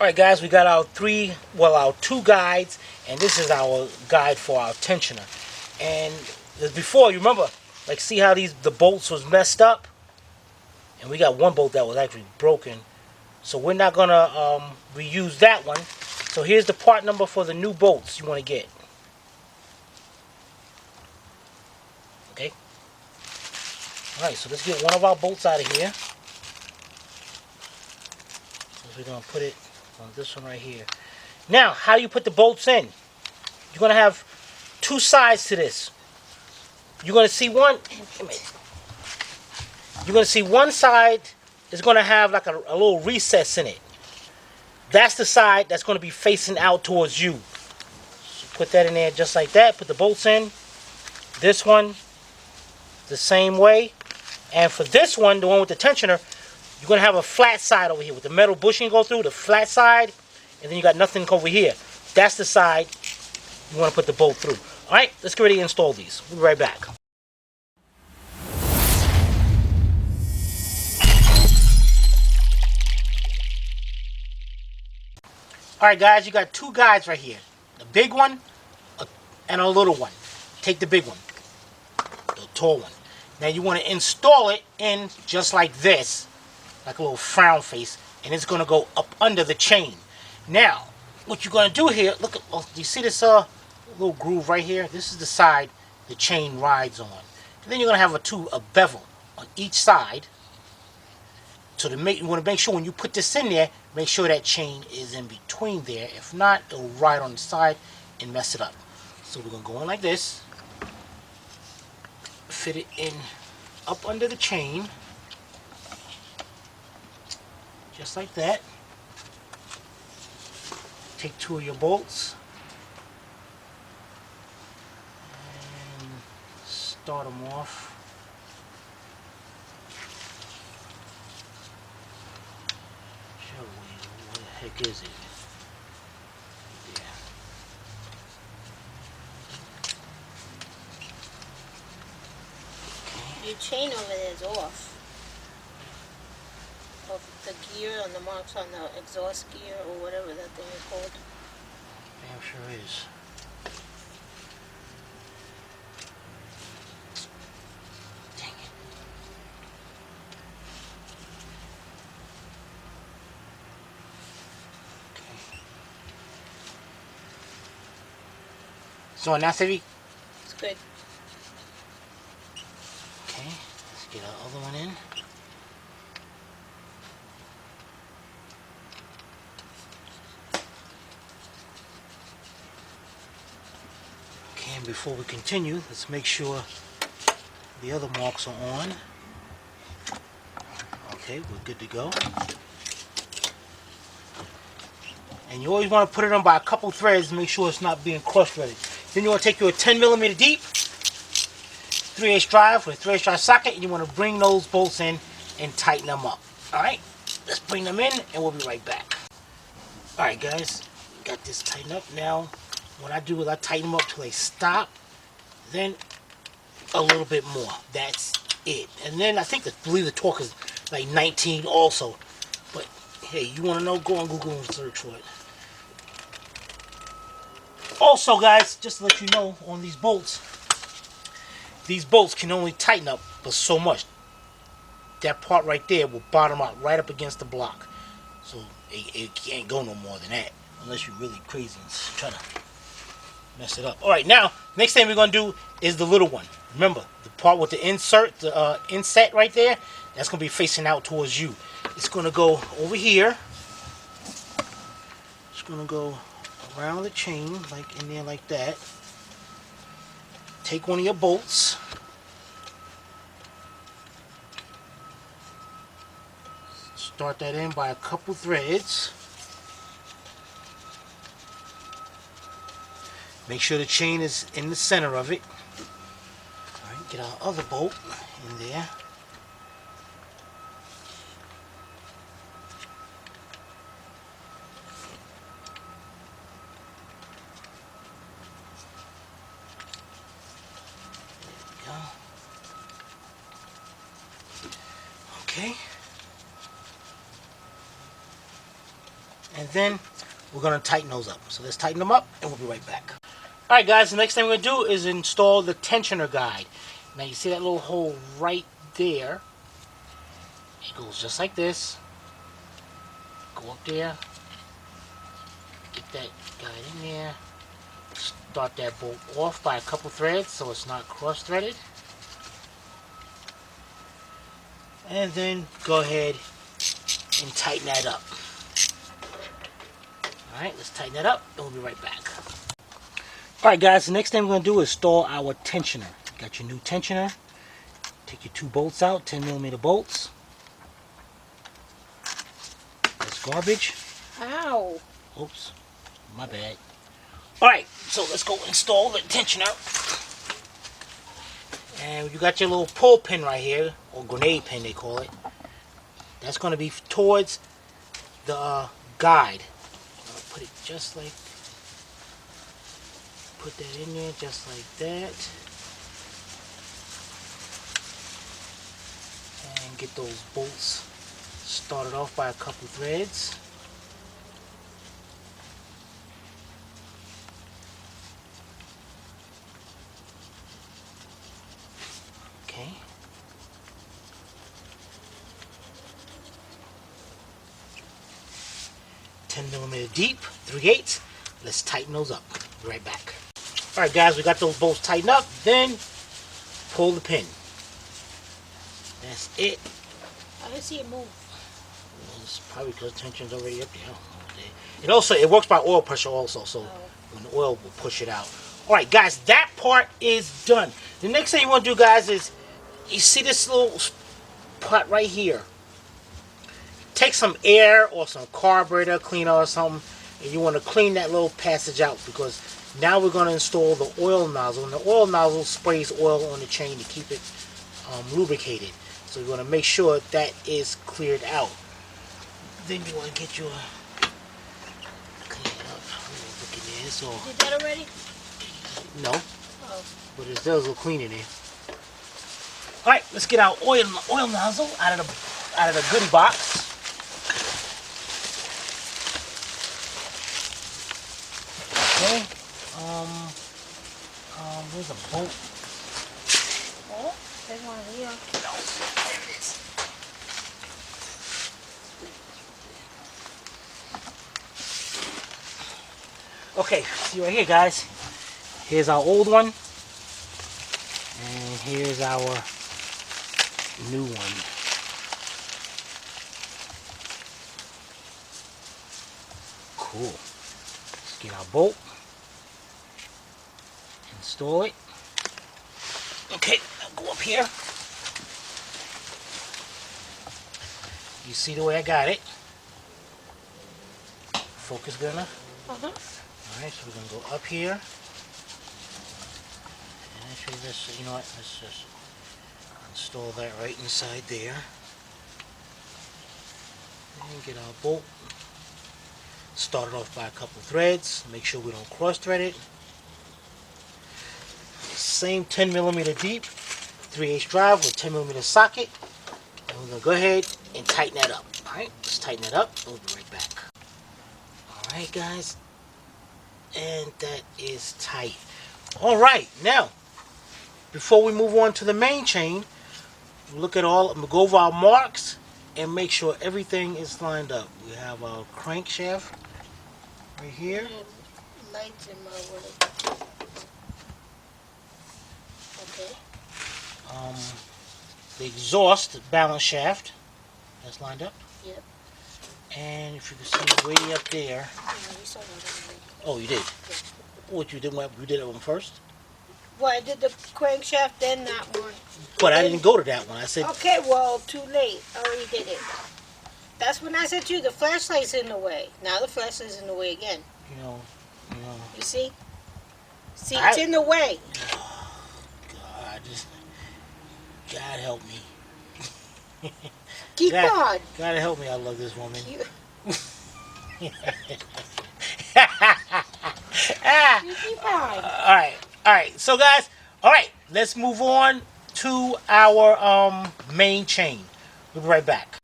Alright guys, we got our two guides, and this is our guide for our tensioner. And before, you remember, like, see how the bolts was messed up? And we got one bolt that was actually broken. So we're not gonna reuse that one. So here's the part number for the new bolts you want to get. Okay. Alright, so let's get one of our bolts out of here. So we're gonna put it on this one right here. Now, how do you put the bolts in? You're going to have two sides to this. You're going to see one. You're going to see one side is going to have like a little recess in it. That's the side that's going to be facing out towards you. So put that in there just like that. Put the bolts in. This one, the same way. And for this one, the one with the tensioner, you're going to have a flat side over here with the metal bushing go through, the flat side. And then you got nothing over here. That's the side you want to put the bolt through. Alright, let's get ready to install these. We'll be right back. Alright guys, you got two guides right here. The big one and a little one. Take the big one. The tall one. Now you want to install it in just like this. Like a little frown face. And it's going to go up under the chain. Now, what you're going to do here, look at, do you see this little groove right here? This is the side the chain rides on. And then you're going to have a bevel on each side. So you want to make sure when you put this in there, make sure that chain is in between there. If not, it'll ride on the side and mess it up. So we're going to go in like this. Fit it in up under the chain. Just like that. Take two of your bolts and start them off. Where the heck is it? Yeah. Okay. Your chain over there is off. Of the gear on the marks on the exhaust gear or whatever that thing is called. Damn sure is. Dang it. Okay. So now, Chevy? It's good. Okay, let's get our other one in. And before we continue, let's make sure the other marks are on. Okay, we're good to go. And you always want to put it on by a couple threads to make sure it's not being cross-threaded. Then you want to take your 10mm deep 3/8 drive with a 3/8 drive socket, and you want to bring those bolts in and tighten them up. Alright, let's bring them in and we'll be right back. Alright guys, got this tightened up now. What I do is I tighten them up till they stop, then a little bit more. That's it. And then I believe the torque is like 19 also. But hey, you want to know? Go on Google and search for it. Also, guys, just to let you know, on these bolts can only tighten up but so much. That part right there will bottom out right up against the block. So it can't go no more than that unless you're really crazy and trying to mess it up. Alright, now, next thing we're going to do is the little one. Remember, the part with the inset right there, that's going to be facing out towards you. It's going to go over here. It's going to go around the chain, like in there like that. Take one of your bolts. Start that in by a couple threads. Make sure the chain is in the center of it. Alright, get our other bolt in there. There we go. Okay. And then we're going to tighten those up. So let's tighten them up and we'll be right back. Alright guys, the next thing we're going to do is install the tensioner guide. Now you see that little hole right there. It goes just like this. Go up there. Get that guide in there. Start that bolt off by a couple threads so it's not cross-threaded. And then go ahead and tighten that up. Alright, let's tighten that up and we'll be right back. Alright guys, the next thing we're going to do is install our tensioner. Got your new tensioner. Take your 2 bolts out, 10mm bolts. That's garbage. Ow. Oops, my bad. Alright, so let's go install the tensioner. And you got your little pull pin right here, or grenade pin they call it. That's going to be towards the guide. Put it just like, put that in there just like that. And get those bolts started off by a couple threads. Okay. $10mm deep, 3/8. Let's tighten those up. Be right back. Alright guys, we got those bolts tightened up. Then pull the pin. That's it. I didn't see it move. It's probably because tension's already up there. It works by oil pressure also, so when the oil will push it out. Alright guys, that part is done. The next thing you want to do guys is, you see this little part right here. Take some air or some carburetor cleaner or something, and you want to clean that little passage out, because now we're going to install the oil nozzle, and the oil nozzle sprays oil on the chain to keep it lubricated. So you want to make sure that is cleared out. Then you want to get your clean it up. Look in there. It's all. Did that already? No, Oh. but it does look clean in there. All right, let's get our oil nozzle out of the goodie box. Okay. Where's a bolt? Oh, there's one here. No, there it is. Okay, see right here, guys. Here's our old one, and here's our new one. Cool. Let's get our bolt. Install it. Okay, I'll go up here. You see the way I got it? Focus good enough? Alright, so we're going to go up here. And actually, you know what? Let's just install that right inside there. And get our bolt. Start it off by a couple threads. Make sure we don't cross thread it. Same 10mm deep, 3/8 drive with 10mm socket. And we're going to go ahead and tighten that up. Alright, let's tighten that up. We'll be right back. Alright guys, and that is tight. Alright, now, before we move on to the main chain, look at all, I'm going to go over our marks and make sure everything is lined up. We have our crankshaft right here. Lights in my way. Okay. The exhaust balance shaft, that's lined up. Yep. And if you can see way up there. Yeah, we saw that already. Oh, you did? Yeah. What, you did that one first? Well, I did the crankshaft, then that one. But I didn't go to that one. I said, Okay, well, too late. I already did it. That's when I said to you, the flashlight's in the way. Now the flashlight's in the way again. you know. You see? See, it's in the way. God help me. Keep on. God help me, I love this woman. You keep on. Alright, so guys, let's move on to our main chain. We'll be right back.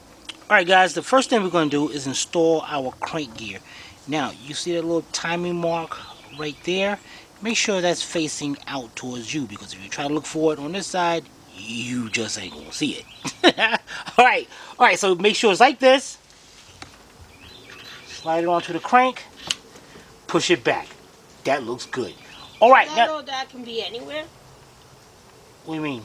Alright guys, the first thing we're going to do is install our crank gear. Now, you see that little timing mark right there? Make sure that's facing out towards you, because if you try to look for it on this side, you just ain't going to see it. Alright, so make sure it's like this. Slide it onto the crank. Push it back. That looks good. Alright, now... that can be anywhere? What do you mean?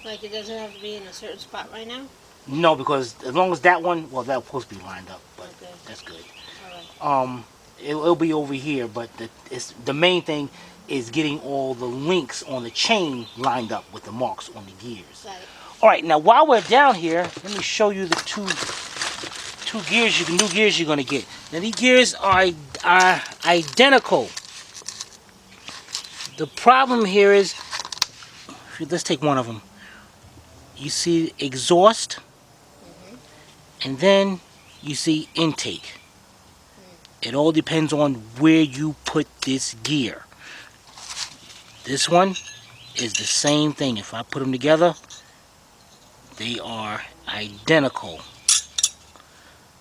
Like it doesn't have to be in a certain spot right now? No, because as long as that one, well, that's supposed to be lined up, but okay. That's good. Alright. It'll be over here, but the main thing is getting all the links on the chain lined up with the marks on the gears. Got it. Alright, now while we're down here, let me show you the two gears, new gears you're going to get. Now these gears are identical. The problem here is, let's take one of them. You see exhaust, and then you see intake. It all depends on where you put this gear. This one is the same thing. If I put them together, they are identical.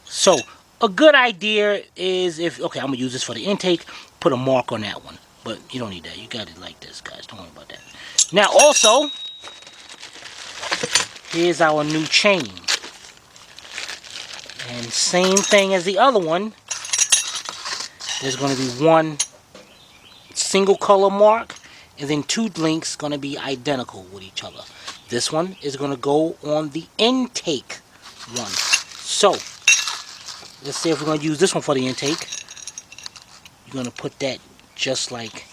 So a good idea is, if okay, I'm gonna use this for the intake, put a mark on that one, but you don't need that. You got it like this, guys. Don't worry about that. Now also, here's our new chain, and same thing as the other one. There's going to be one single color mark, and then two links going to be identical with each other. This one is going to go on the intake one. So, let's say if we're going to use this one for the intake, you're going to put that just like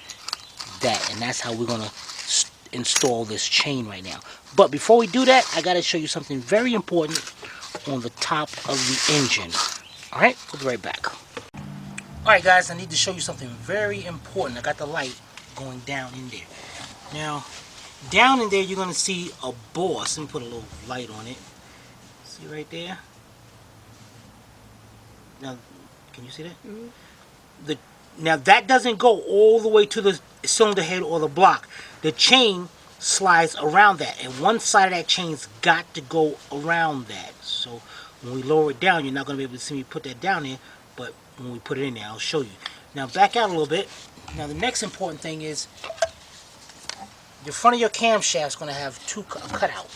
that, and that's how we're going to install this chain right now. But before we do that, I got to show you something very important on the top of the engine. Alright, we'll be right back. Alright guys, I need to show you something very important. I got the light going down in there. Now, down in there you're going to see a boss. Let me put a little light on it. See right there? Now, can you see that? Mm-hmm. Now that doesn't go all the way to the cylinder head or the block. The chain slides around that, and one side of that chain's got to go around that. So when we lower it down, you're not going to be able to see me put that down there, but when we put it in there, I'll show you. Now back out a little bit. Now the next important thing is the front of your camshaft is going to have a cutout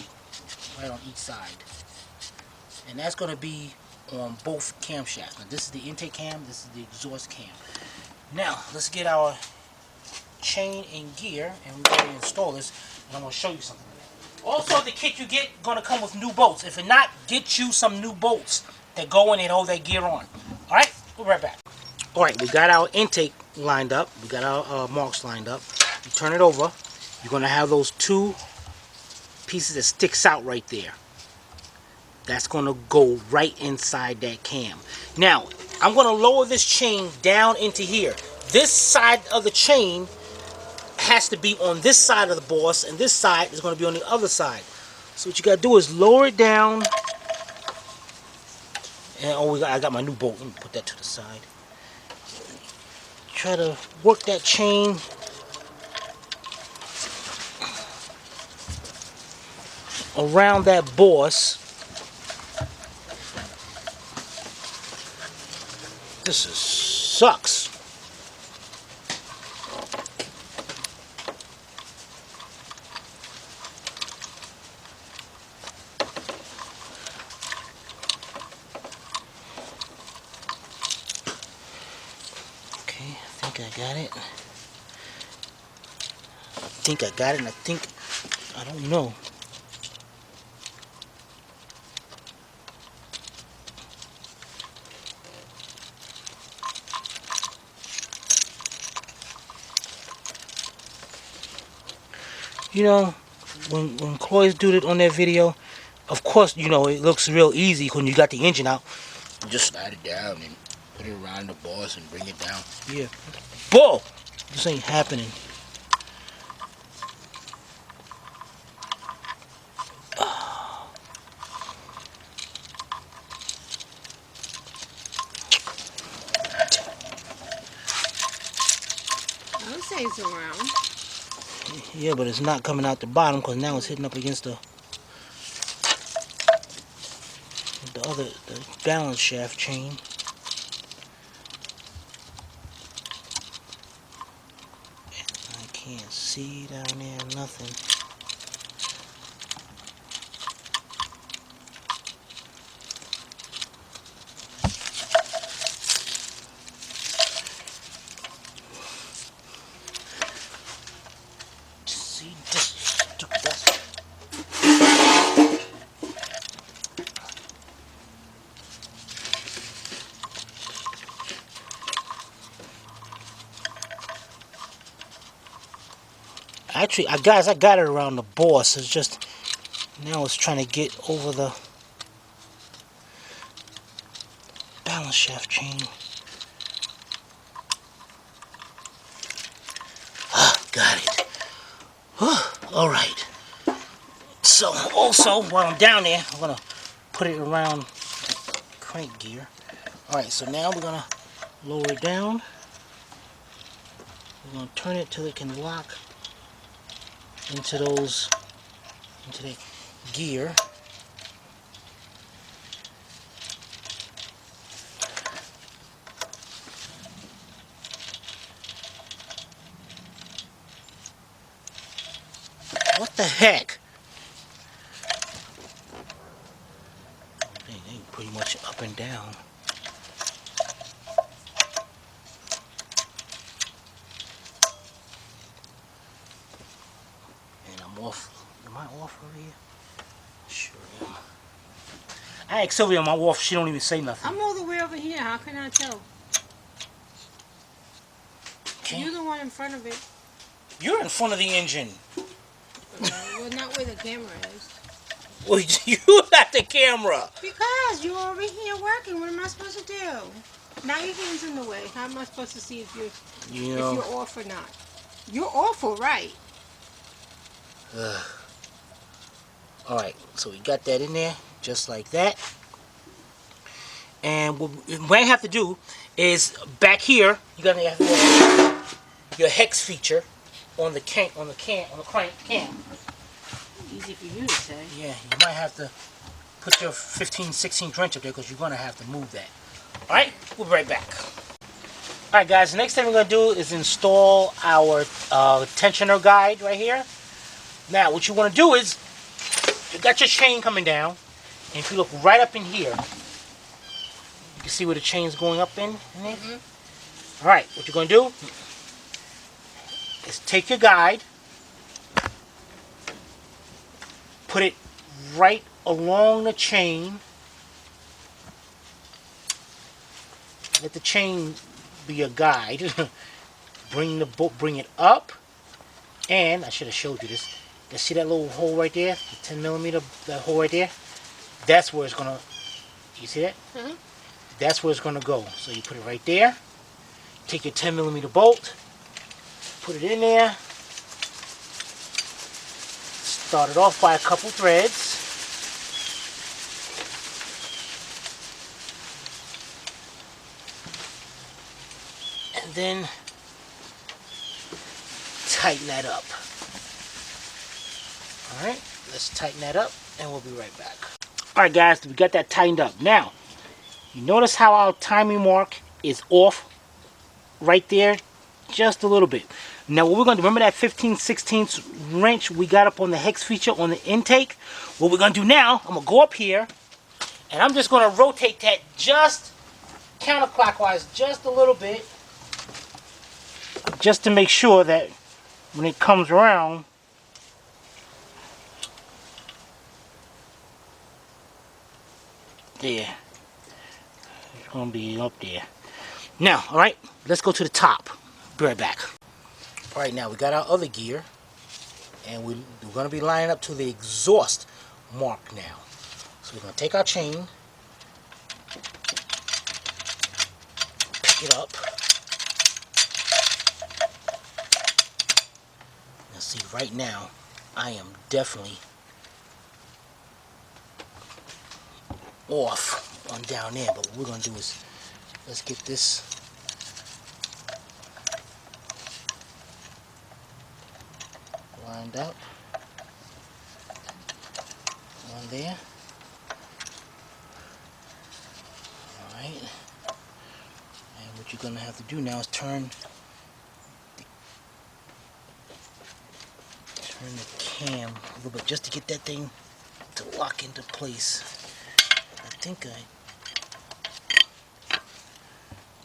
right on each side, and that's going to be on both camshafts. Now this is the intake cam, this is the exhaust cam. Now let's get our chain and gear, and we're going to install this, and I'm going to show you something. Also, the kit you get going to come with new bolts. If not, get you some new bolts that go in and hold that gear on. Alright, we'll be right back. Alright, we got our intake lined up. We got our marks lined up. You turn it over. You're going to have those two pieces that sticks out right there. That's going to go right inside that cam. Now, I'm going to lower this chain down into here. This side of the chain has to be on this side of the boss, and this side is going to be on the other side. So what you got to do is lower it down. And I got my new bolt. Let me put that to the side. Try to work that chain around that boss. This sucks. I got it. And I don't know. You know, when Chloe's did it on that video, of course, you know, it looks real easy when you got the engine out. You just slide it down and put it around the boss and bring it down. Yeah. Bull! This ain't happening. I would say it's around. Yeah, but it's not coming out the bottom because now it's hitting up against the... the balance shaft chain. I can't see down there nothing. See this stupid dust. Actually, I got it around the boss. It's just now it's trying to get over the balance shaft chain. Ah, got it. All right. So also, while I'm down there, I'm gonna put it around the crank gear. All right. So now we're gonna lower it down. We're gonna turn it till it can lock into the gear. What the heck? They pretty much up and down. And I'm off. Am I off over here? Sure am. I asked Sylvia, am I off? She don't even say nothing. I'm all the way over here. How can I tell? Okay. You're the one in front of it. You're in front of the engine. Well, not where the camera is. Well, you got the camera. Because you're over here working. What am I supposed to do? Now your hand's in the way. How am I supposed to see if you're off or not? You're off or right? All right, so we got that in there just like that. And what I have to do is back here, you're gonna have your hex feature on the crank cam. Easy for you to say. Yeah, you might have to put your 15/16 wrench up there because you're gonna have to move that. All right, we'll be right back. All right, guys. The next thing we're gonna do is install our tensioner guide right here. Now, what you want to do is you got your chain coming down, and if you look right up in here, you can see where the chain's going up in there. Mm-hmm. All right, what you're gonna do is take your guide, put it right along the chain. Let the chain be your guide. Bring it up, and I should have showed you this. You see that little hole right there, the 10 millimeter, that hole right there? That's where it's gonna. You see that? Mm-hmm. That's where it's gonna go. So you put it right there. Take your 10 millimeter bolt, put it in there. Start it off by a couple threads. And then tighten that up. Alright, let's tighten that up and we'll be right back. Alright guys, we got that tightened up. Now, you notice how our timing mark is off right there? Just a little bit. Now what we're going to do, remember that 15/16 wrench we got up on the hex feature on the intake? What we're going to do now, I'm going to go up here and I'm just going to rotate that just counterclockwise just a little bit, just to make sure that when it comes around, there, it's going to be up there. Now, alright, let's go to the top. Be right back. Alright, now we got our other gear, and we're going to be lining up to the exhaust mark now. So we're going to take our chain, pick it up. Now see, right now, I am definitely off on down there, but what we're going to do is, let's get this lined up on there. Alright. And what you're gonna have to do now is turn the cam a little bit just to get that thing to lock into place. I think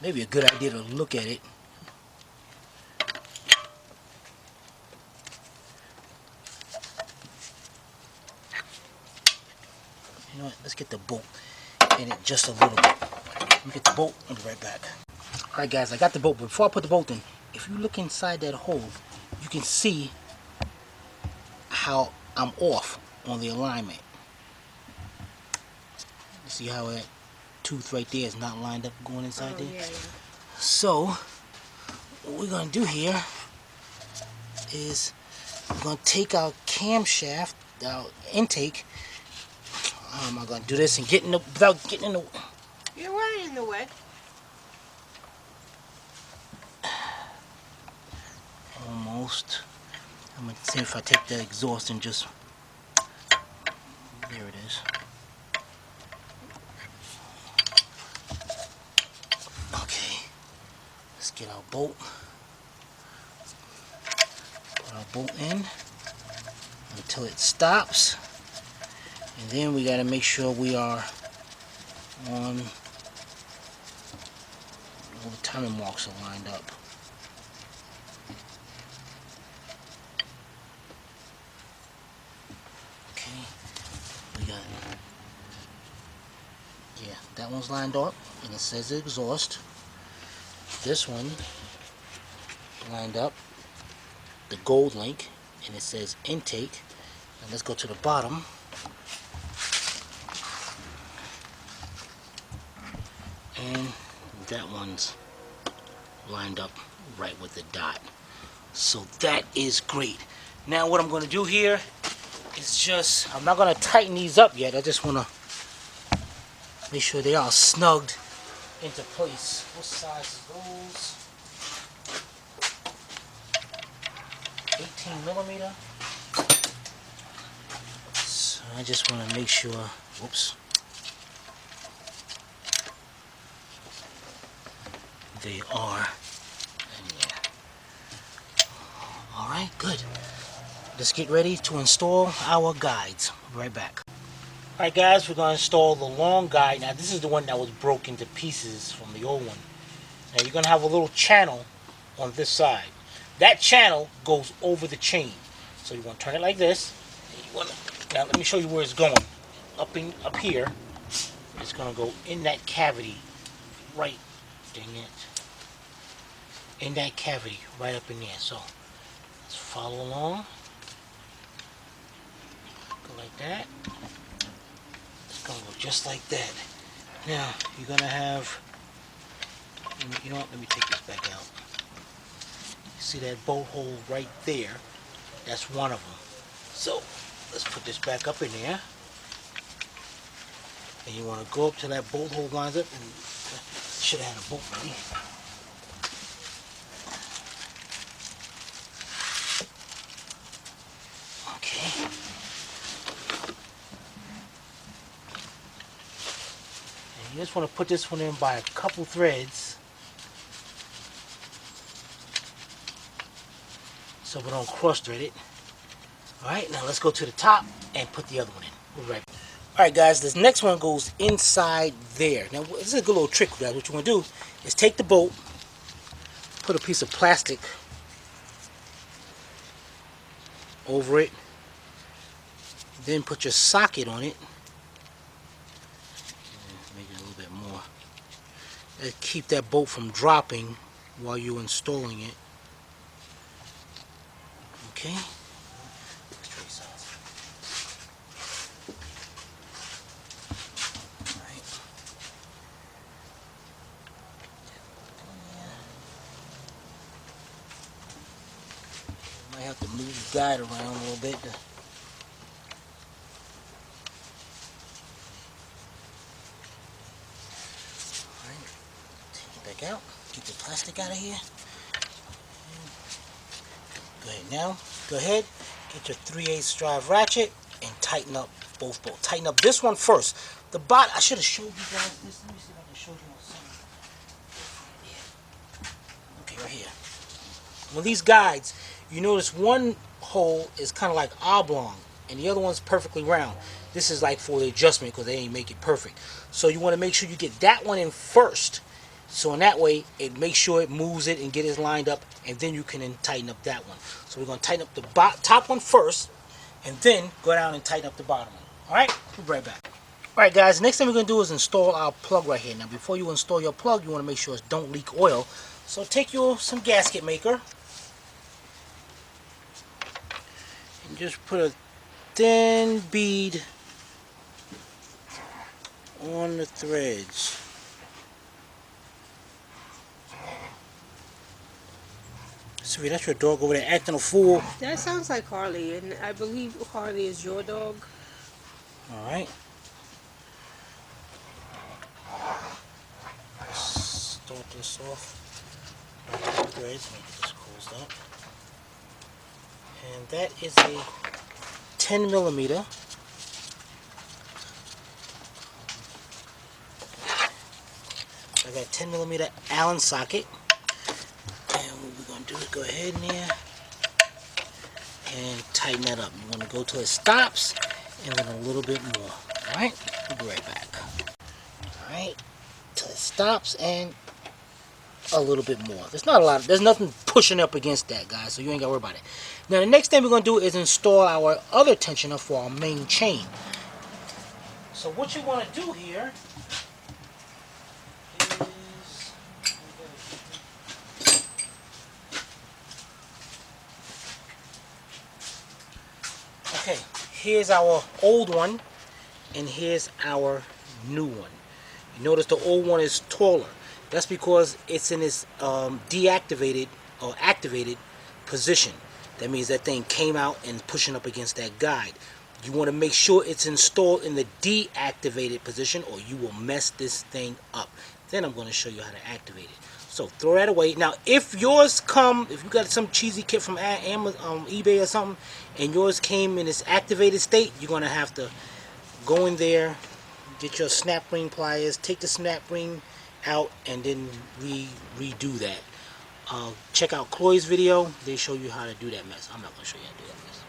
maybe a good idea to look at it. You know what? Let's get the bolt in it just a little bit. Let me get the bolt. I'll be right back. Alright guys, I got the bolt. But before I put the bolt in, if you look inside that hole, you can see how I'm off on the alignment. You see how that tooth right there is not lined up going inside there? Yeah. So, what we're going to do here is we're going to take our camshaft, our intake. How am I going to do this and get in the, without getting in the... You're right in the way. Almost. I'm going to see if I take the exhaust and just... There it is. Okay. Let's get our bolt. Put our bolt in until it stops. And then we got to make sure we are on... all the timing marks are lined up. Yeah, that one's lined up and it says exhaust. This one lined up, the gold link, and it says intake. And let's go to the bottom. And that one's lined up right with the dot. So that is great. Now what I'm going to do here is just, I'm not going to tighten these up yet. I just want to make sure they are snugged into place. What size are those? 18 millimeter. So I just want to make sure, whoops, they are in there. Alright, good. Let's get ready to install our guides. Right back. Alright guys, we're going to install the long guide. Now this is the one that was broken to pieces from the old one. Now you're going to have a little channel on this side. That channel goes over the chain. So you want to turn it like this. Now let me show you where it's going. Up here, it's going to go in that cavity right, dang it, in that cavity right up in there. So let's follow along. Go like that. It's going to go just like that. Now, you're going to have, you know what, let me take this back out. See that bolt hole right there? That's one of them. So, let's put this back up in there. And you want to go up to that bolt hole lines up, and should have had a bolt ready. Okay. You just want to put this one in by a couple threads so we don't cross thread it. Alright, now let's go to the top and put the other one in. We'll be right back. Alright guys, this next one goes inside there. Now this is a good little trick, guys. What you want to do is take the bolt, put a piece of plastic over it, then put your socket on it. Make it a little bit more. And keep that bolt from dropping while you're installing it. Okay. Might have to move the guide around a little bit. Back out. Get the plastic out of here. Go ahead now. Go ahead. Get your 3/8 drive ratchet and tighten up both bolts. Tighten up this one first. The bot. I should have showed you guys this. Let me see if I can I showed you something different here. Okay, right here. Well, these guides, you notice one hole is kind of like oblong and the other one's perfectly round. This is like for the adjustment because they ain't make it perfect. So you want to make sure you get that one in first. So in that way, it makes sure it moves it and get it lined up, and then you can then tighten up that one. So we're going to tighten up the top one first, and then go down and tighten up the bottom one. Alright, we'll be right back. Alright guys, next thing we're going to do is install our plug right here. Now before you install your plug, you want to make sure it don't leak oil. So take some gasket maker, and just put a thin bead on the threads. Sweet, that's your dog over there acting a fool. That sounds like Harley, and I believe Harley is your dog. Alright. Start this off. Threads, make this closed up. And that is a 10 millimeter. I got 10 millimeter Allen socket. And what we're going to do is go ahead in there and tighten that up. You want to go till it stops and then a little bit more. Alright? We'll be right back. Alright? Till it stops and a little bit more. There's not a lot. There's nothing pushing up against that, guys, so you ain't got to worry about it. Now, the next thing we're going to do is install our other tensioner for our main chain. So what you want to do here is... Okay, here's our old one, and here's our new one. You notice the old one is taller. That's because it's in this deactivated or activated position. That means that thing came out and pushing up against that guide. You want to make sure it's installed in the deactivated position or you will mess this thing up. Then I'm going to show you how to activate it. So throw that away. Now if you got some cheesy kit from Amazon, eBay or something, and yours came in its activated state, you're going to have to go in there, get your snap ring pliers, take the snap ring out, and then redo that. Check out Chloe's video. They show you how to do that mess. I'm not going to show you how to do that mess.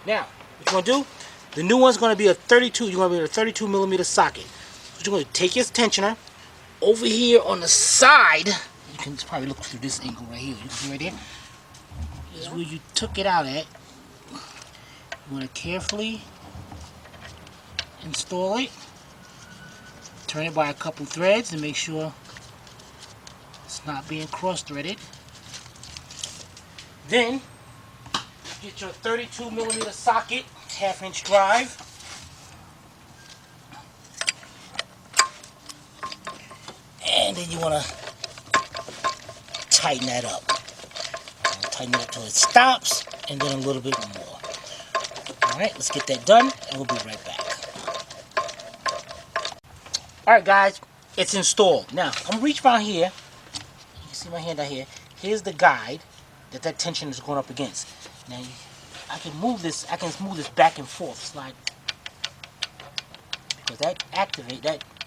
Now, what you're going to do, the new one's going to be a 32. You're going to be a 32 millimeter socket. So you're going to take your tensioner over here on the side. You can probably look through this angle right here. You can see right there. This is where you took it out at. You want to carefully install it. Turn it by a couple threads and make sure it's not being cross-threaded. Then get your 32 millimeter socket, 1/2 inch drive. And then you want to tighten that up. Tighten it up till it stops, and then a little bit more. Alright, let's get that done, and we'll be right back. Alright guys, it's installed. Now, I'm going to reach around here. You can see my hand out here. Here's the guide that tension is going up against. Now, I can move this back and forth, slide. Because that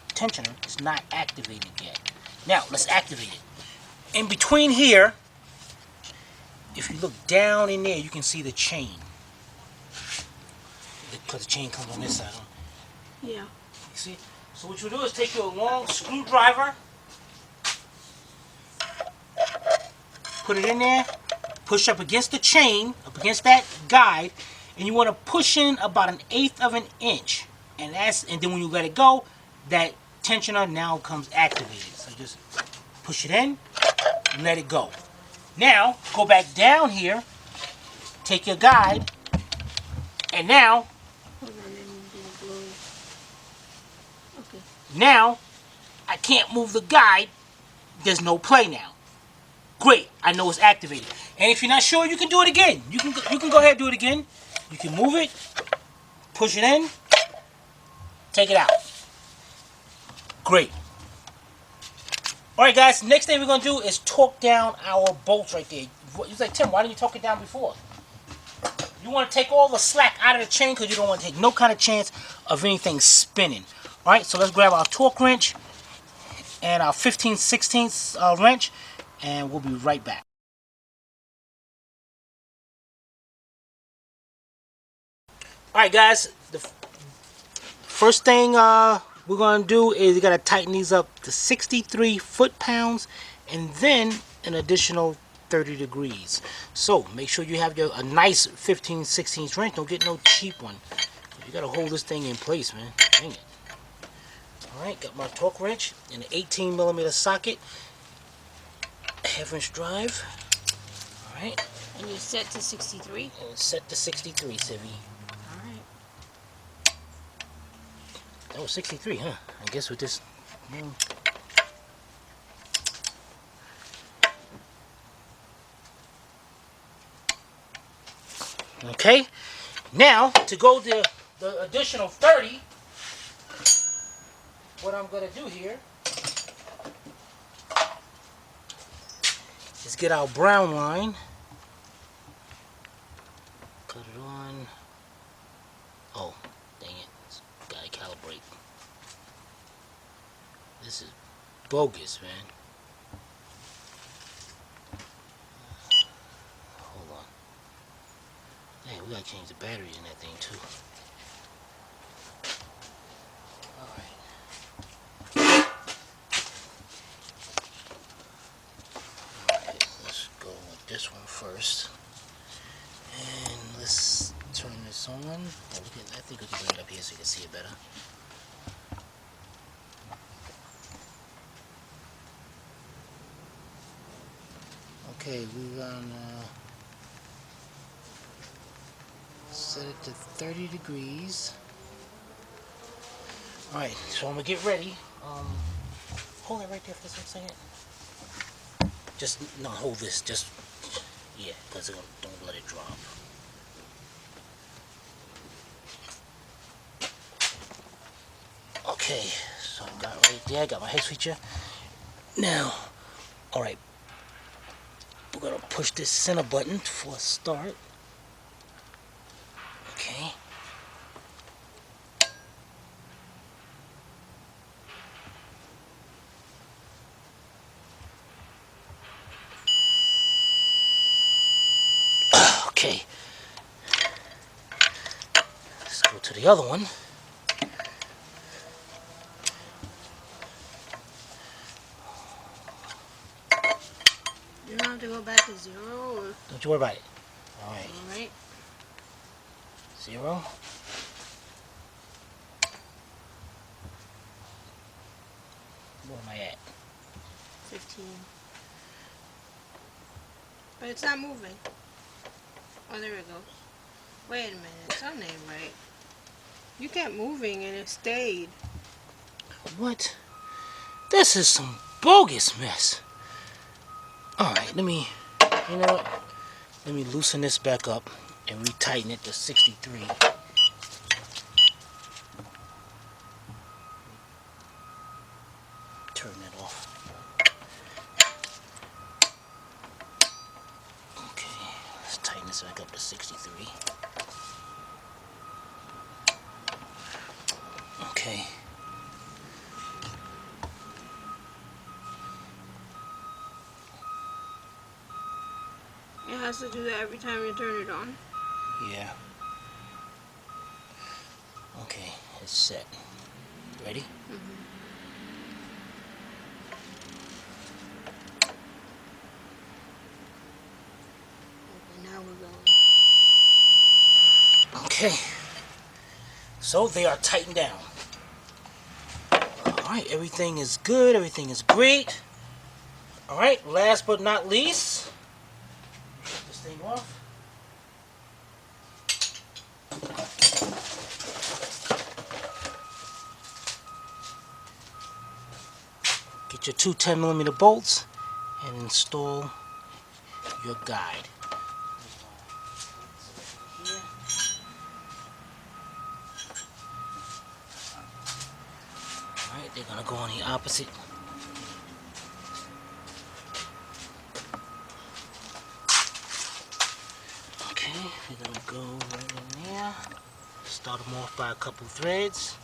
tensioner is not activated yet. Now, let's activate it. In between here, if you look down in there, you can see the chain. Because the chain comes on this side. Yeah. You see? So what you do is take your long screwdriver, put it in there, push up against the chain, up against that guide, and you want to push in about 1/8 of an inch. And then when you let it go, that tensioner now comes activated. So just push it in and let it go. Now, go back down here, take your guide, and now, now, I can't move the guide. There's no play now. Great, I know it's activated. And if you're not sure, you can do it again. You can go ahead and do it again. You can move it, push it in, take it out. Great. Alright guys, next thing we're going to do is torque down our bolts right there. You're like, Tim, why didn't you torque it down before? You want to take all the slack out of the chain because you don't want to take no kind of chance of anything spinning. Alright, so let's grab our torque wrench and our 15/16 wrench, and we'll be right back. Alright guys, the first thing we're going to do is you got to tighten these up to 63 foot-pounds and then an additional 30 degrees. So make sure you have a nice 15/16 wrench. Don't get no cheap one. You got to hold this thing in place, man. Dang it. Alright, got my torque wrench in an 18mm socket. Half-inch drive. Alright. And you're set to 63? And set to 63, Civvy. Alright. That was 63, huh? I guess with this... Okay. Now, to go the additional 30, what I'm going to do here is get our brown line. Cut it on. Oh, dang it. Gotta calibrate. This is bogus, man. Hold on. Hey, we gotta change the batteries in that thing too. Alright. Alright, let's go with this one first. And let's turn this on. Oh, I think we can bring it up here so you can see it better. Okay, we're gonna set it to 30 degrees. Alright, so I'm gonna get ready. Hold it right there for just a second. Just, no, hold this. Just, yeah, because don't let it drop. Okay, so I got right there. I got my head switcher. Now, alright. We're gonna push this center button for a start. Okay. Okay. Let's go to the other one. You don't have to go back to 0 or... Don't you worry about it. Alright. Alright. 0. Where am I at? 15. But it's not moving. Oh, there it goes. Wait a minute. Something ain't right. You kept moving and it stayed. What? This is some bogus mess. Alright, let me, you know what? Let me loosen this back up and retighten it to 63. Turn that off. Okay, let's tighten this back up to 63. Okay. It has to do that every time you turn it on. Yeah. Okay, it's set. Ready? Mm-hmm. Okay, now we're going. Okay. So they are tightened down. Alright, everything is good. Everything is great. Alright, last but not least, take this thing off. Get your two 10mm bolts and install your guide. Alright, they're going to go on the opposite. Okay, we're going to go right in there. Start them off by a couple threads.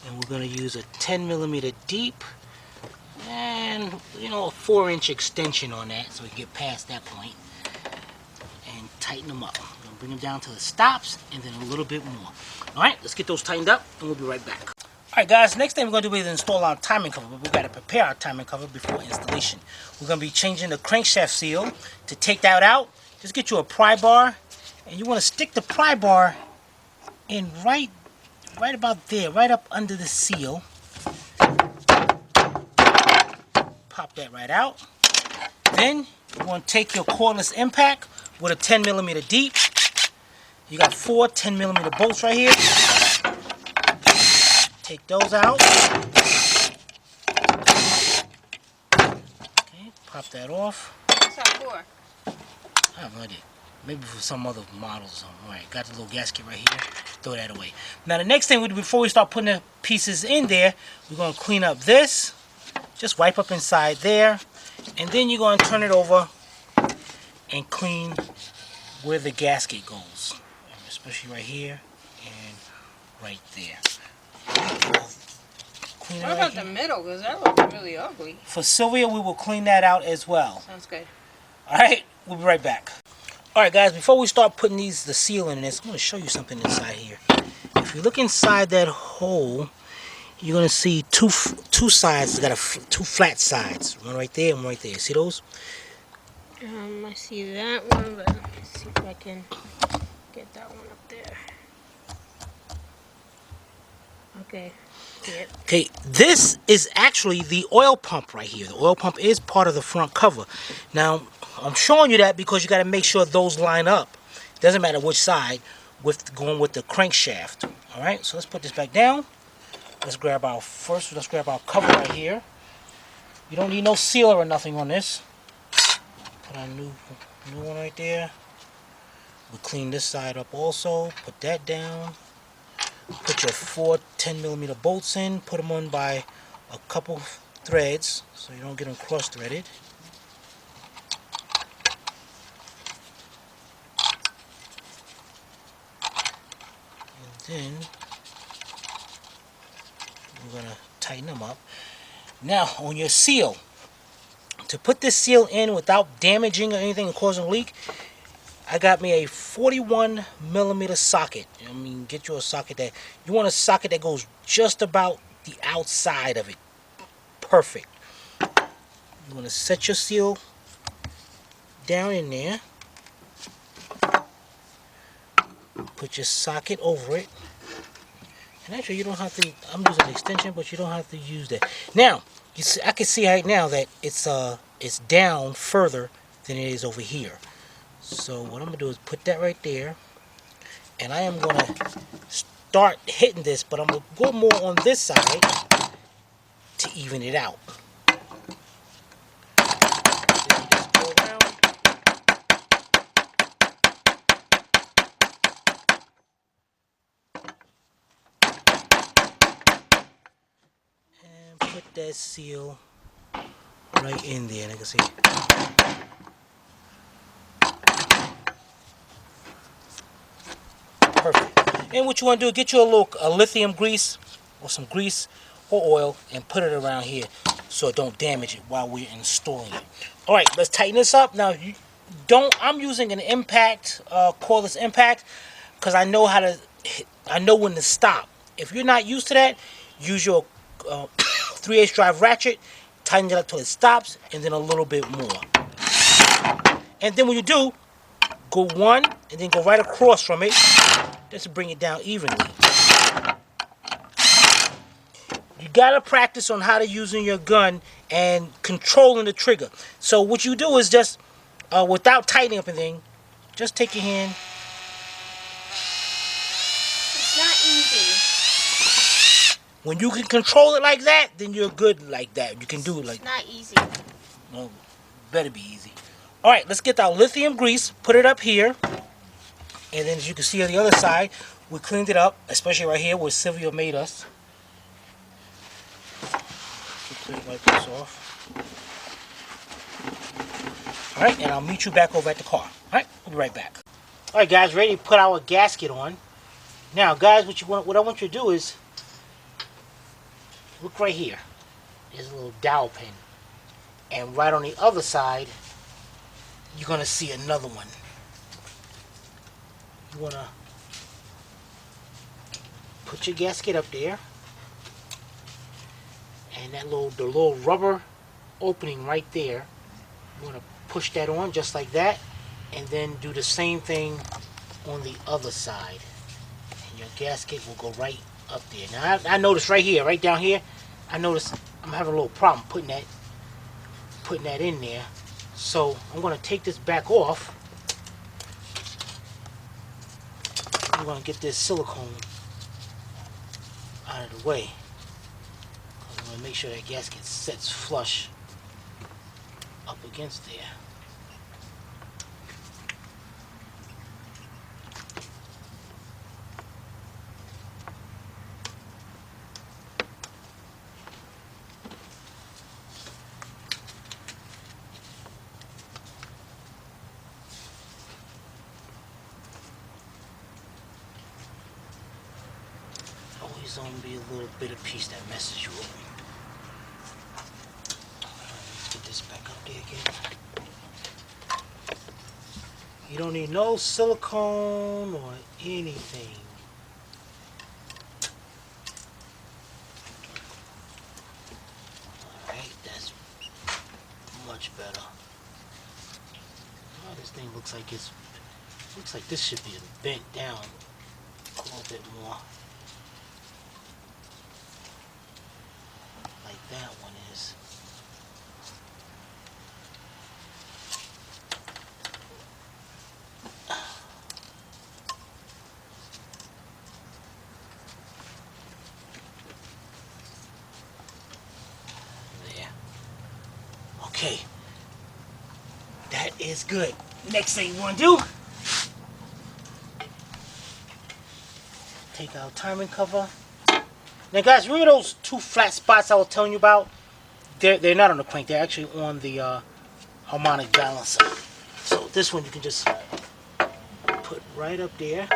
And we're going to use a 10mm deep and, you know, a 4-inch extension on that so we get past that point. And tighten them up. We're going to bring them down to the stops and then a little bit more. Alright, let's get those tightened up and we'll be right back. Alright guys, next thing we're going to do is install our timing cover, but we've got to prepare our timing cover before installation. We're going to be changing the crankshaft seal. To take that out, just get you a pry bar, and you want to stick the pry bar in right about there, right up under the seal. Pop that right out. Then you want to take your cordless impact with a 10mm deep. You got 4 10mm bolts right here. Take those out. Okay, pop that off. What's that for? I have no idea. Maybe for some other models. Alright, got the little gasket right here. Throw that away. Now the next thing we do before we start putting the pieces in there, we're going to clean up this. Just wipe up inside there. And then you're going to turn it over and clean where the gasket goes. Especially right here and right there. Clean What about the middle? Because that looks really ugly. For Sylvia, we will clean that out as well. Sounds good. Alright, we'll be right back. Alright guys, before we start putting the seal in this, I'm going to show you something inside here. If you look inside that hole, you're going to see two sides. It's got two flat sides. One right there and one right there. See those? I see that one, but let's see if I can get that one up there. Okay. Yep. Okay, this is actually the oil pump right here. The oil pump is part of the front cover. Now, I'm showing you that because you got to make sure those line up. Doesn't matter which side, with going with the crankshaft. All right, so let's put this back down. Let's grab our cover right here. You don't need no sealer or nothing on this. Put our new one right there. We'll clean this side up also. Put that down. Put your 4 10mm bolts in. Put them on by a couple threads so you don't get them cross-threaded. And then we're going to tighten them up. Now, on your seal, to put this seal in without damaging or anything and causing a leak, I got me a 41mm socket. I mean, get you a socket that, you want a socket that goes just about the outside of it. Perfect. You want to set your seal down in there. Put your socket over it. And actually, you don't have to, I'm using an extension, but you don't have to use that. Now, you see, I can see right now that it's down further than it is over here. So what I'm going to do is put that right there. And I am going to start hitting this, but I'm going to go more on this side to even it out. Then you just go around. And put that seal right in there. And I can see. Perfect. And what you want to do, get you a lithium grease or some grease or oil and put it around here so it don't damage it while we're installing it. All right, let's tighten this up. Now, I'm using an impact, cordless impact, because I know when to stop. If you're not used to that, use your 3/8 drive ratchet, tighten it up till it stops, and then a little bit more. And then when you do, go one and then go right across from it just to bring it down evenly. You gotta practice on how to using your gun and controlling the trigger. So what you do is just, without tightening up anything, just take your hand. It's not easy. When you can control it like that, then you're good like that. You can do it like that. It's not easy. No, better be easy. All right, let's get our lithium grease, put it up here. And then as you can see on the other side, we cleaned it up, especially right here where Sylvia made us. Wipe this off. All right, and I'll meet you back over at the car. All right, we'll be right back. All right, guys, ready to put our gasket on. Now, guys, what I want you to do is look right here. There's a little dowel pin. And right on the other side, you're going to see another one. You want to put your gasket up there. And the little rubber opening right there, you want to push that on just like that. And then do the same thing on the other side. And your gasket will go right up there. Now I noticed right here, right down here, I noticed I'm having a little problem putting that in there. So I'm going to take this back off. I'm going to get this silicone out of the way. I'm going to make sure that gasket sets flush up against there. Always gonna be a little bit of piece that messes you up. Let's get this back up there again. You don't need no silicone or anything. Alright, that's much better. Oh, this thing looks like this should be bent down a little bit more. Like that one is. There. Okay. That is good. Next thing you want to do, take our timing cover. Now guys, remember those two flat spots I was telling you about? They're not on the crank, they're actually on the harmonic balancer. So this one you can just put right up there.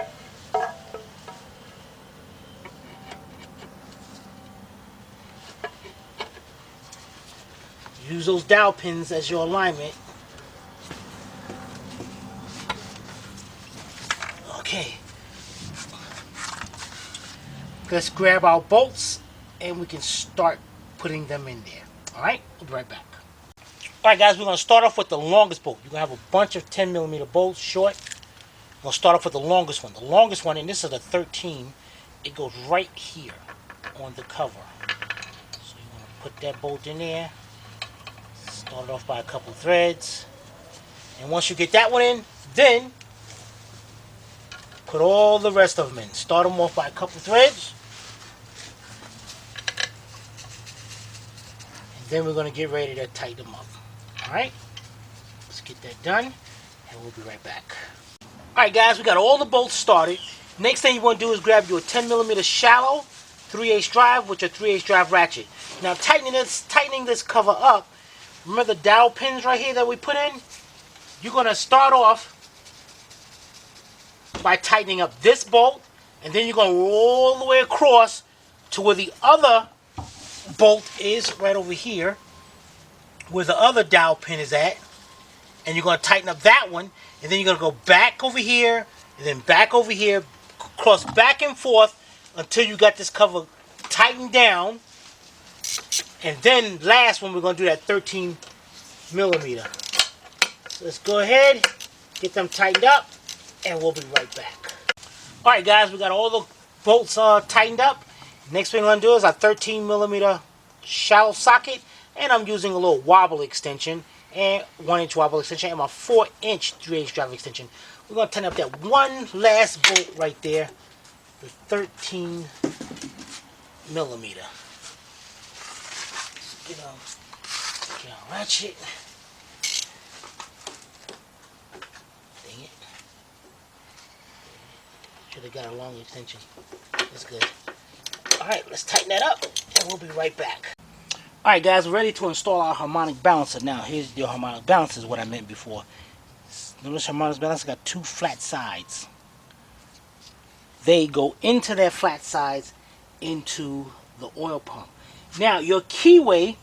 Use those dowel pins as your alignment. Okay. Let's grab our bolts and we can start putting them in there. Alright, we'll be right back. Alright guys, we're going to start off with the longest bolt. You're going to have a bunch of 10mm bolts, short. We're going to start off with the longest one. The longest one, and this is a 13, it goes right here on the cover. So you want to put that bolt in there. Start it off by a couple threads. And once you get that one in, then put all the rest of them in. Start them off by a couple threads. And then we're going to get ready to tighten them up. Alright? Let's get that done. And we'll be right back. Alright guys, we got all the bolts started. Next thing you want to do is grab your 10mm shallow 3/8 drive with your 3/8 drive ratchet. Now tightening this cover up, remember the dowel pins right here that we put in? You're going to start off by tightening up this bolt, and then you're going to roll all the way across to where the other bolt is, right over here, where the other dowel pin is at, and you're going to tighten up that one, and then you're going to go back over here, and then back over here, cross back and forth until you got this cover tightened down, and then last one we're going to do that 13mm. So let's go ahead, get them tightened up, and we'll be right back. Alright guys, we got all the bolts tightened up. Next thing we're going to do is our 13mm shallow socket, and I'm using a little wobble extension, and 1-inch wobble extension, and my 4-inch 3/8 drive extension. We're going to tighten up that one last bolt right there, the 13mm. Get our ratchet. Dang it. Should have got a long extension. That's good. Alright, let's tighten that up and we'll be right back. Alright guys, we're ready to install our harmonic balancer. Now here's your harmonic balancer, is what I meant before. Notice harmonic balancer got two flat sides. They go into their flat sides into the oil pump. Now your keyway,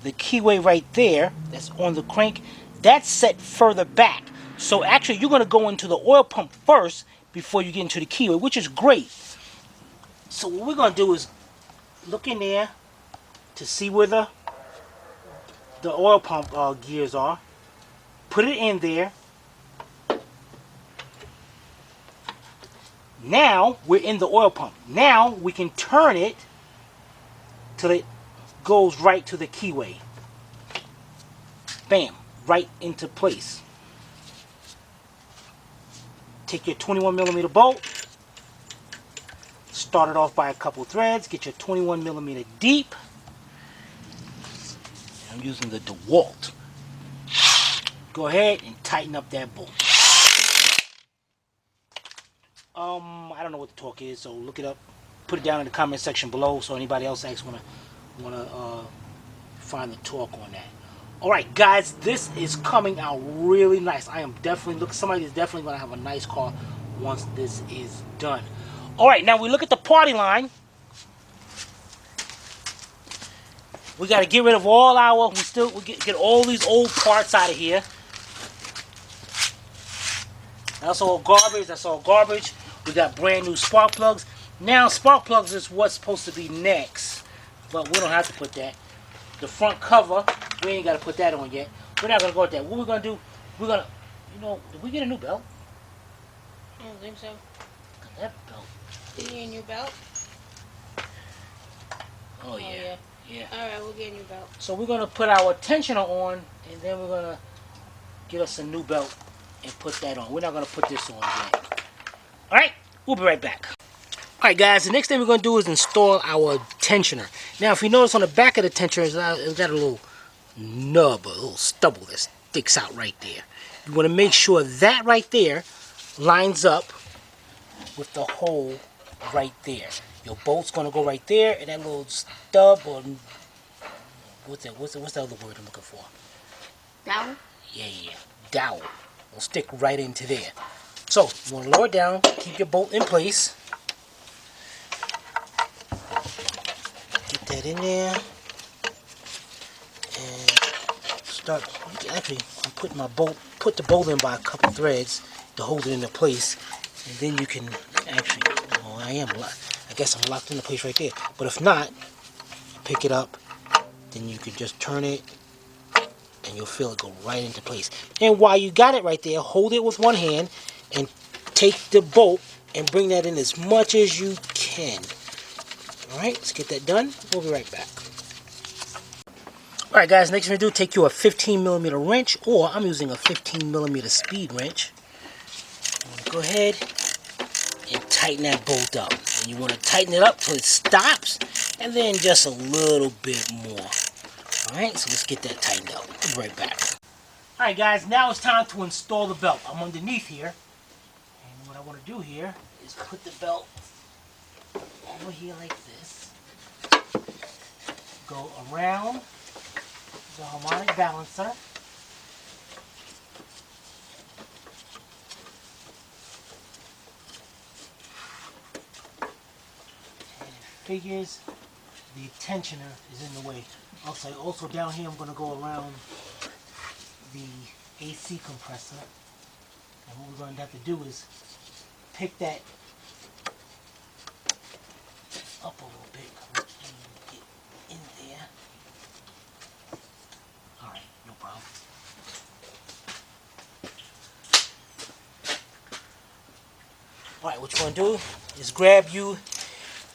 the keyway right there, that's on the crank, that's set further back. So actually you're going to go into the oil pump first before you get into the keyway, which is great. So what we're going to do is look in there to see where the oil pump gears are. Put it in there. Now we're in the oil pump. Now we can turn it till it goes right to the keyway. Bam, right into place. Take your 21mm bolt, start it off by a couple threads, get your 21mm deep. I'm using the DeWalt. Go ahead and tighten up that bolt. I don't know what the torque is, so look it up. Put it down in the comment section below so anybody else actually wanna find the torque on that. Alright guys, this is coming out really nice. I am definitely somebody is definitely gonna have a nice car once this is done. Alright, now we look at the party line. We gotta get rid of all our we get all these old parts out of here. That's all garbage, that's all garbage. We got brand new spark plugs. Now spark plugs is what's supposed to be next, but we don't have to put that. The front cover, we ain't got to put that on yet. We're not going to go with that. What we're going to do, we're going to, did we get a new belt? I don't think so. Got that belt. Did you get a new belt? Oh yeah. Alright, we'll get a new belt. So we're going to put our tensioner on, and then we're going to get us a new belt and put that on. We're not going to put this on yet. Alright, we'll be right back. Alright guys, the next thing we're going to do is install our tensioner. Now if you notice on the back of the tensioner, it's got a little nub, a little stubble that sticks out right there. You want to make sure that right there lines up with the hole right there. Your bolt's going to go right there, and that little stub, or what's the other word I'm looking for? Dowel? Yeah. Dowel. Will stick right into there. So, you want to lower it down, keep your bolt in place. Get that in there. And start, actually, I'm putting put the bolt in by a couple threads to hold it into place. And then you can actually, I guess I'm locked into place right there. But if not, pick it up, then you can just turn it, and you'll feel it go right into place. And while you got it right there, hold it with one hand and take the bolt and bring that in as much as you can. Alright, let's get that done. We'll be right back. Alright guys, next thing we do, take you a 15mm wrench, or I'm using a 15mm speed wrench. Go ahead and tighten that bolt up. And you want to tighten it up till it stops, and then just a little bit more. Alright, so let's get that tightened up. We'll be right back. Alright guys, now it's time to install the belt. I'm underneath here. And what I want to do here is put the belt over here like this. Go around the harmonic balancer. And it figures the tensioner is in the way. Also down here I'm going to go around the AC compressor, and what we're going to have to do is pick that up a little bit. Get in there. Alright, no problem. Alright, what you're going to do is grab you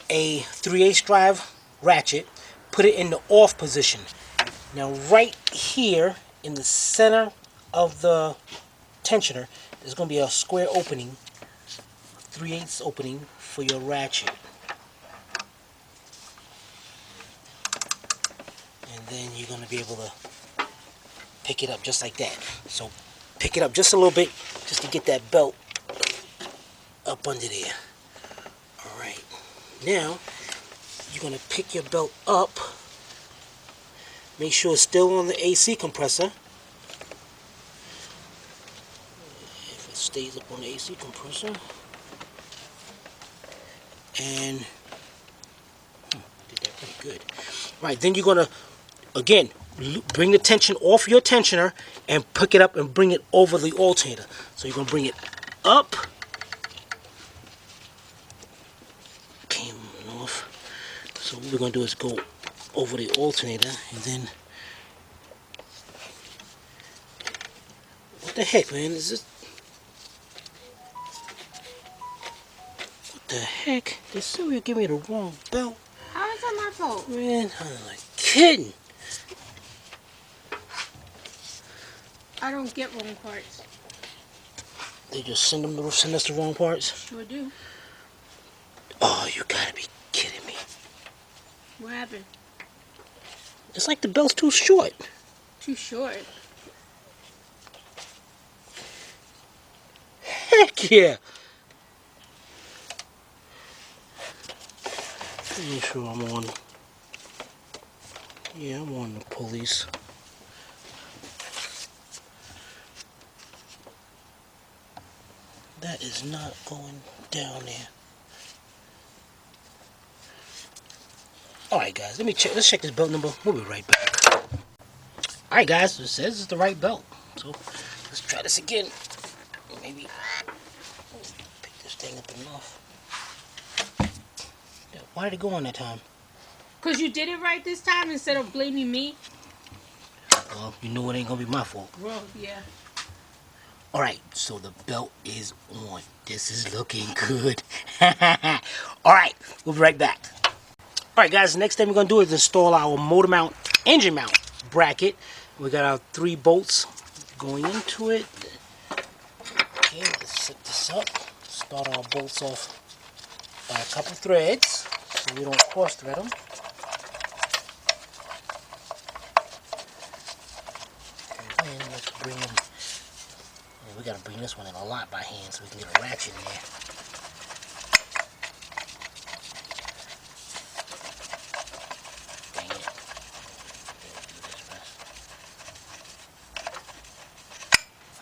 a 3/8 drive ratchet, put it in the off position. Now right here in the center of the tensioner, there's going to be a square opening, 3/8 opening for your ratchet. And then you're going to be able to pick it up just like that. So pick it up just a little bit, just to get that belt up under there. Alright, now you're going to pick your belt up. Make sure it's still on the AC compressor. If it stays up on the AC compressor. And did that Pretty good. All right, then you're gonna again bring the tension off your tensioner and pick it up and bring it over the alternator. So you're gonna bring it up. Came off. So what we're gonna do is go over the alternator and then. What the heck, man? Is this? What the heck? They said we give me the wrong belt. How is that my fault? Man, I'm like kidding. I don't get wrong parts. They just send us the wrong parts? Sure do. Oh, you gotta be kidding me. What happened? It's like the belt's too short. Too short? Heck yeah. Pretty sure I'm on. Yeah, I'm on the police. That is not going down there. Alright guys, let's check this belt number. We'll be right back. Alright guys, it says it's the right belt. So let's try this again. Maybe pick this thing up enough. Yeah, why did it go on that time? Because you did it right this time instead of blaming me. Well, you know it ain't gonna be my fault. Well, yeah. Alright, so the belt is on. This is looking good. Alright, we'll be right back. Alright guys, the next thing we're going to do is install our motor mount, engine mount bracket. We got our 3 bolts going into it. Okay, let's set this up. Start our bolts off by a couple threads so we don't cross thread them. And then let's bring them. We got to bring this one in a lot by hand so we can get a ratchet in there.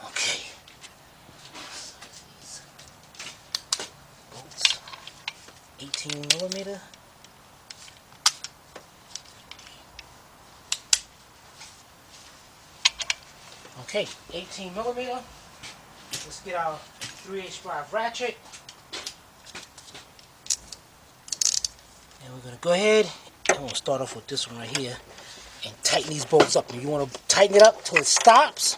Okay. Bolts. 18mm. Okay, 18mm. Let's get our 3/8 drive ratchet. And we're going to go ahead and we'll start off with this one right here and tighten these bolts up. And you want to tighten it up till it stops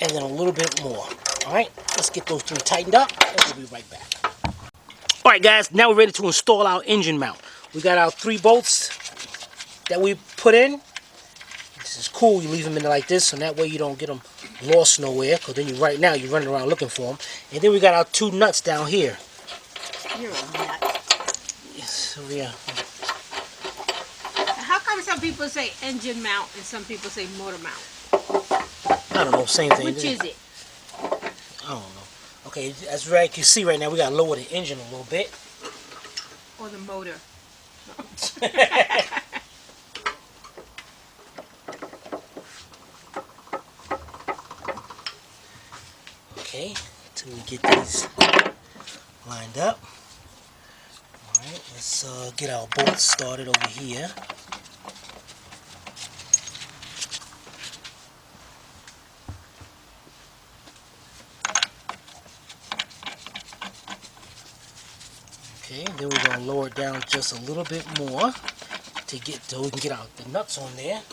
and then a little bit more. Alright, let's get those 3 tightened up and we'll be right back. Alright guys, now we're ready to install our engine mount. We got our 3 bolts that we put in. This is cool, you leave them in there like this so that way you don't get them lost nowhere, because then right now you're running around looking for them. And then we got our 2 nuts down here. You're a nut. Yes, so yeah. How come some people say engine mount and some people say motor mount? I don't know, same thing. Which is it? I don't know. Okay, as you can see right now, we got to lower the engine a little bit. Or the motor. Okay, until we get these lined up. Alright, let's get our bolts started over here. Okay, then we're going to lower it down just a little bit more to get so we can get out the nuts on there.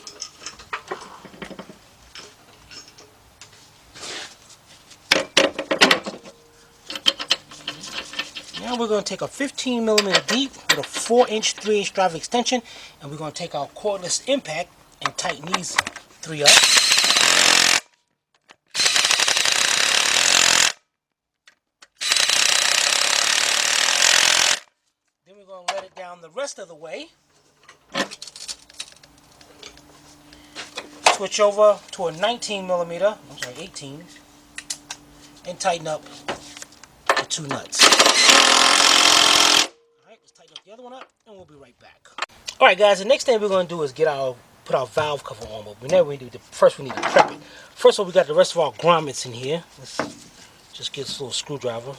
Now we're going to take a 15mm deep with a 4-inch 3/8 drive extension, and we're going to take our cordless impact and tighten these 3 up. Then we're going to let it down the rest of the way. Switch over to a 19mm, I'm sorry, 18, and tighten up the 2 nuts. Alright, let's tighten up the other one up, and we'll be right back. Alright guys, the next thing we're going to do is put our valve cover on, but first we need to prep it. First of all, we got the rest of our grommets in here. Let's just get this little screwdriver.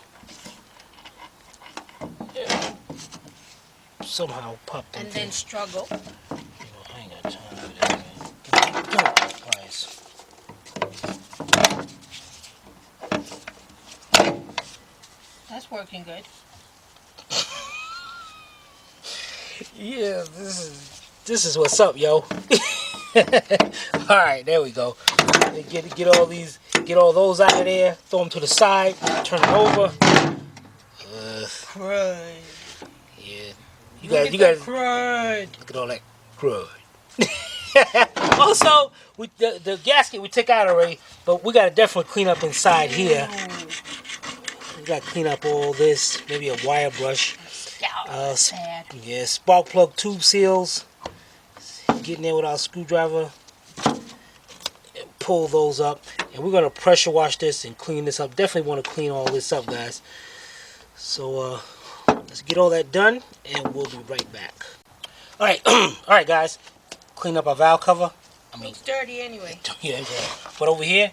somehow pop them And then struggle. You know, I ain't got time for that, man. Give me pliers. That's working good. Yeah, this is what's up, yo. All right, there we go. Get all those out of there. Throw them to the side. Turn it over. Crud. Yeah, you Look got at crud. look at all that crud. Also, the gasket we took out already, but we gotta definitely clean up inside here. We gotta clean up all this. Maybe a wire brush. Bad. Yeah, spark plug tube seals. Get in there with our screwdriver. Pull those up, and we're gonna pressure wash this and clean this up. Definitely want to clean all this up, guys. So let's get all that done, and we'll be right back. All right, all right, guys. Clean up our valve cover. I mean, Looks dirty anyway. yeah. But over here,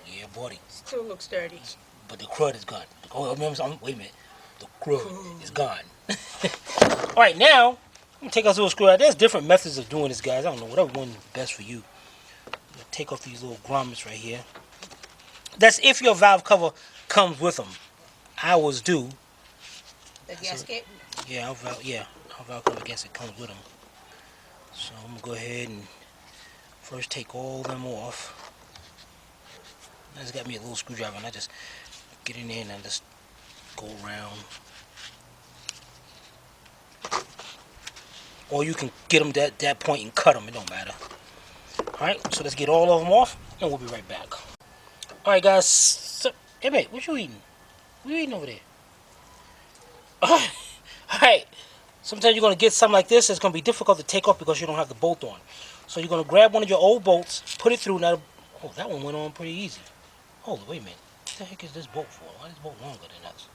yeah, buddy. Still looks dirty. But the crud is gone. Oh, wait a minute. The crud is gone. All right, now I'm gonna take us a little screw out. There's different methods of doing this, guys. I don't know whatever one is best for you. Take off these little grommets right here. That's if your valve cover comes with them. Ours do. The gasket? Yeah, our valve cover gasket comes with them. So I'm going to go ahead and first take all them off. I just got me a little screwdriver and I just get in there and I just go around. Or you can get them at that point and cut them. It don't matter. Alright, so let's get all of them off, and we'll be right back. Alright, guys. So, hey, mate, what you eating? What you eating over there? Alright. Sometimes you're going to get something like this. It's going to be difficult to take off because you don't have the bolt on. So you're going to grab one of your old bolts, put it through. Now, oh, that one went on pretty easy. Hold on, wait a minute. What the heck is this bolt for? Why is this bolt longer than us?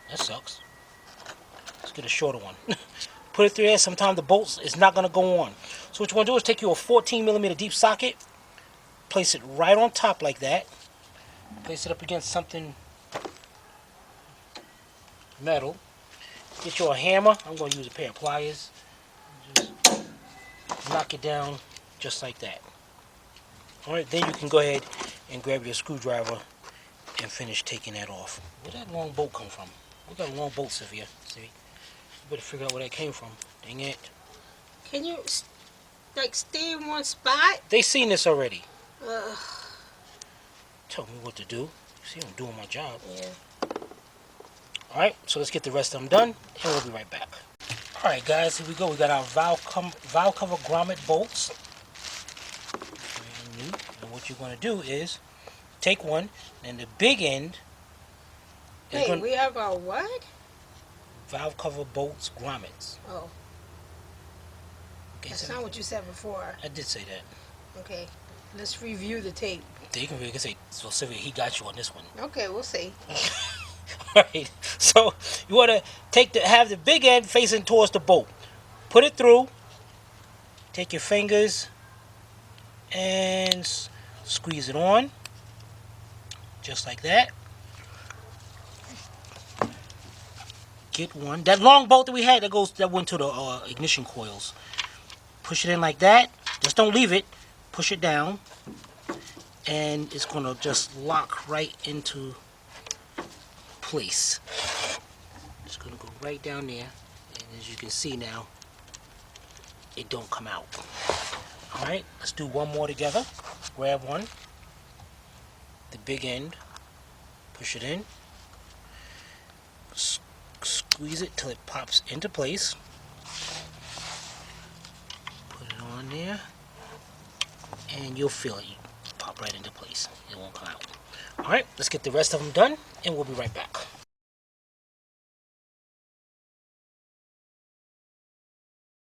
That sucks. Let's get a shorter one. Put it through there. Sometimes the bolt is not going to go on. So what you want to do is take you a 14mm deep socket, place it right on top like that, place it up against something metal, get you a hammer. I'm going to use a pair of pliers. Just knock it down just like that. Alright, then you can go ahead and grab your screwdriver and finish taking that off. Where'd that long bolt come from? We got long bolts here. See? You better figure out where that came from. Dang it. Can you, like, stay in one spot? They seen this already. Ugh. Tell me what to do. See, I'm doing my job. Yeah. Alright, so let's get the rest of them done, and we'll be right back. Alright, guys, here we go. We got our valve cover grommet bolts. And what you're going to do is take one, and the big end is Wait, we have our what? Valve cover bolts grommets. Oh. Okay, That's so not what you said before. I did say that. Okay. Let's review the tape. You can say, so Sylvia, he got you on this one. Okay, we'll see. Alright, so you want to have the big end facing towards the bolt. Put it through. Take your fingers and squeeze it on. Just like that. Get one. That long bolt that we had that went to the ignition coils. Push it in like that. Just don't leave it. Push it down. And it's going to just lock right into place. It's going to go right down there. And as you can see now, it don't come out. Alright, let's do one more together. Grab one. The big end. Push it in. Squeeze it till it pops into place. Put it on there. And you'll feel it. Pop right into place. It won't come out. Alright, let's get the rest of them done, and we'll be right back.